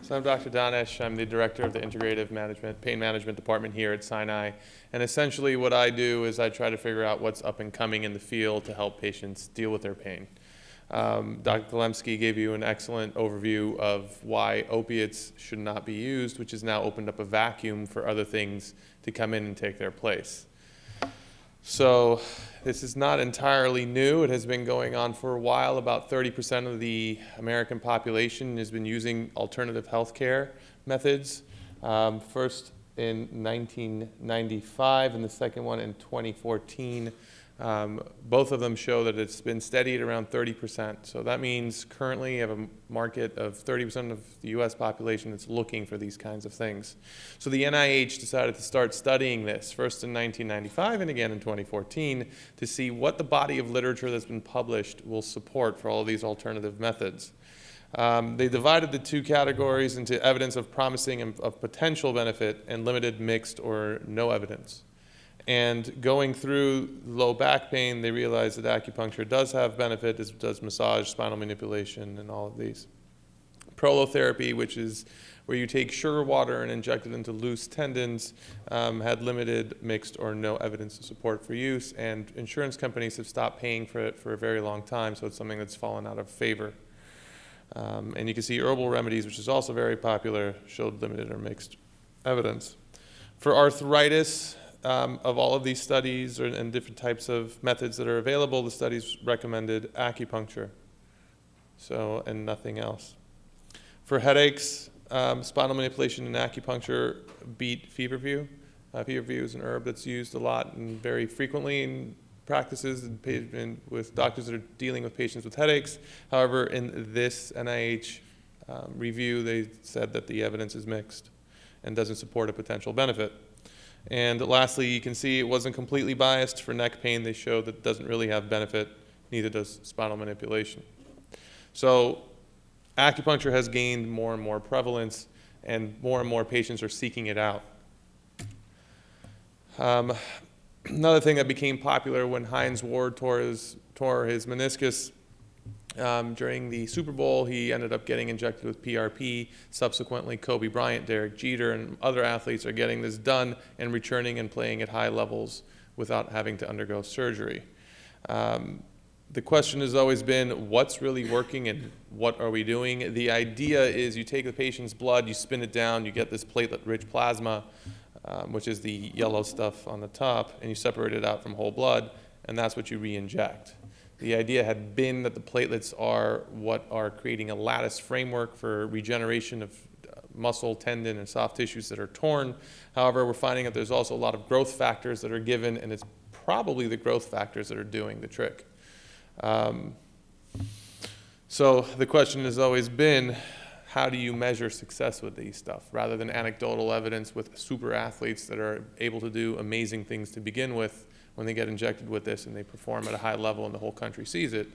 So I'm Dr. Danesh. I'm the director of the Integrative Pain Management Department here at Sinai. And essentially what I do is I try to figure out what's up and coming in the field to help patients deal with their pain. Dr. Golemsky gave you an excellent overview of why opiates should not be used, which has now opened up a vacuum for other things to come in and take their place. So this is not entirely new. It has been going on for a while. About 30% of the American population has been using alternative healthcare methods. First in 1995 and the second one in 2014. Both of them show that it's been steady at around 30%. So that means currently you have a market of 30% of the US population that's looking for these kinds of things. So the NIH decided to start studying this, first in 1995 and again in 2014, to see what the body of literature that's been published will support for all of these alternative methods. They divided the two categories into evidence of promising and of potential benefit and limited, mixed, or no evidence. And going through low back pain, they realized that acupuncture does have benefit, as does massage, spinal manipulation, and all of these. Prolotherapy, which is where you take sugar water and inject it into loose tendons, had limited, mixed, or no evidence of support for use, and insurance companies have stopped paying for it for a very long time, so it's something that's fallen out of favor. And you can see herbal remedies, which is also very popular, showed limited or mixed evidence. For arthritis, of all of these studies and different types of methods that are available, the studies recommended acupuncture, and nothing else. For headaches, spinal manipulation and acupuncture beat feverfew. Feverfew is an herb that's used a lot and very frequently in practices and with doctors that are dealing with patients with headaches. However, in this NIH review, they said that the evidence is mixed and doesn't support a potential benefit. And lastly, you can see it wasn't completely biased. For neck pain, they showed that it doesn't really have benefit, neither does spinal manipulation. So acupuncture has gained more and more prevalence, and more patients are seeking it out. Another thing that became popular when Heinz Ward tore his meniscus during the Super Bowl, he ended up getting injected with PRP. Subsequently, Kobe Bryant, Derek Jeter, and other athletes are getting this done and returning and playing at high levels without having to undergo surgery. The question has always been, what's really working and what are we doing? The idea is you take the patient's blood, you spin it down, you get this platelet-rich plasma, which is the yellow stuff on the top, and you separate it out from whole blood, and that's what you re-inject. The idea had been that the platelets are what are creating a lattice framework for regeneration of muscle, tendon, and soft tissues that are torn. However, we're finding that there's also a lot of growth factors that are given, and it's probably the growth factors that are doing the trick. So the question has always been, how do you measure success with these stuff? Rather than anecdotal evidence with super athletes that are able to do amazing things to begin with, when they get injected with this and they perform at a high level and the whole country sees it,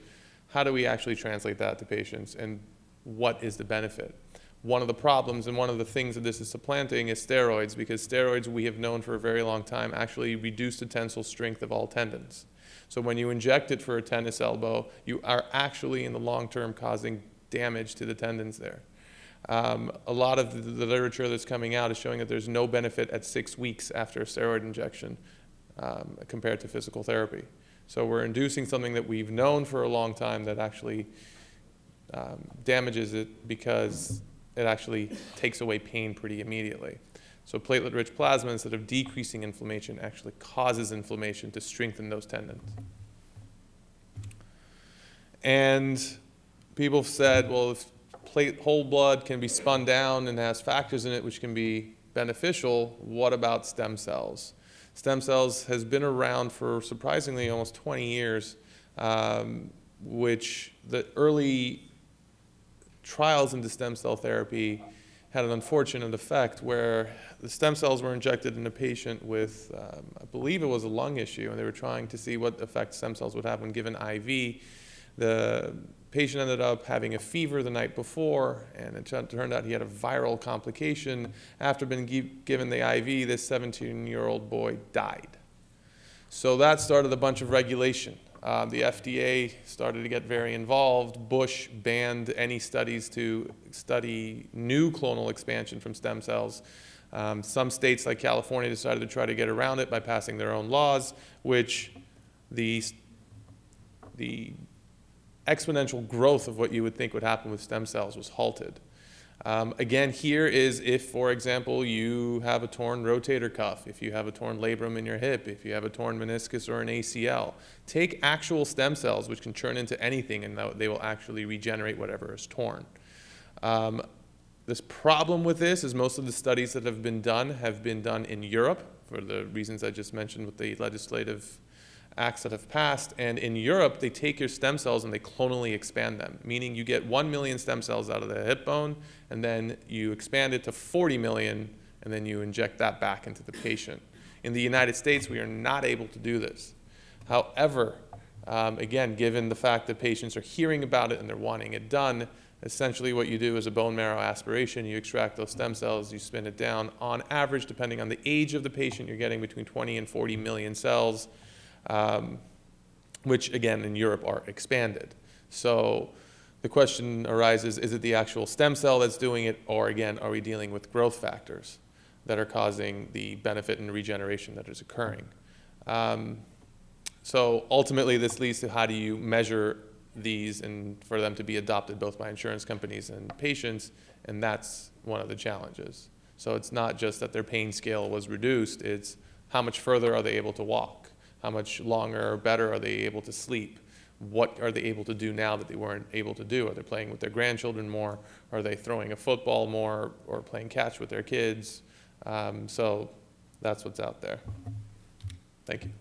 how do we actually translate that to patients, and what is the benefit? One of the problems and one of the things that this is supplanting is steroids, because steroids, we have known for a very long time, actually reduce the tensile strength of all tendons. So when you inject it for a tennis elbow, you are actually in the long term causing damage to the tendons there. A lot of the literature that's coming out is showing that there's no benefit at 6 weeks after a steroid injection compared to physical therapy. So we're inducing something that we've known for a long time that actually damages it, because it actually takes away pain pretty immediately. So platelet-rich plasma, instead of decreasing inflammation, actually causes inflammation to strengthen those tendons. And people have said, well, if whole blood can be spun down and has factors in it which can be beneficial, what about stem cells? Stem cells has been around for surprisingly almost 20 years, which the early trials into stem cell therapy had an unfortunate effect where the stem cells were injected in a patient with, I believe it was a lung issue, and they were trying to see what effect stem cells would have when given IV. The patient ended up having a fever the night before, and it turned out he had a viral complication. After being given the IV, this 17-year-old boy died. So that started a bunch of regulation The FDA started to get very involved. Bush banned any studies to study new clonal expansion from stem cells. Some states like California decided to try to get around it by passing their own laws, which the exponential growth of what you would think would happen with stem cells was halted. Again, here is if, for example, you have a torn rotator cuff, if you have a torn labrum in your hip, if you have a torn meniscus or an ACL, take actual stem cells, which can turn into anything, and they will actually regenerate whatever is torn. This problem with this is most of the studies that have been done in Europe, for the reasons I just mentioned with the legislative acts that have passed. And in Europe, they take your stem cells and they clonally expand them, meaning you get 1 million stem cells out of the hip bone, and then you expand it to 40 million, and then you inject that back into the patient. In the United States, we are not able to do this. However, again, given the fact that patients are hearing about it and they're wanting it done, essentially what you do is a bone marrow aspiration. You extract those stem cells, you spin it down. On average, depending on the age of the patient, you're getting between 20 and 40 million cells, which again in Europe are expanded. So the question arises, is it the actual stem cell that's doing it, or again, are we dealing with growth factors that are causing the benefit and regeneration that is occurring? So ultimately this leads to how do you measure these and for them to be adopted both by insurance companies and patients, and that's one of the challenges. So it's not just that their pain scale was reduced, it's how much further are they able to walk? How much longer or better are they able to sleep? What are they able to do now that they weren't able to do? Are they playing with their grandchildren more? Are they throwing a football more or playing catch with their kids? So that's what's out there. Thank you.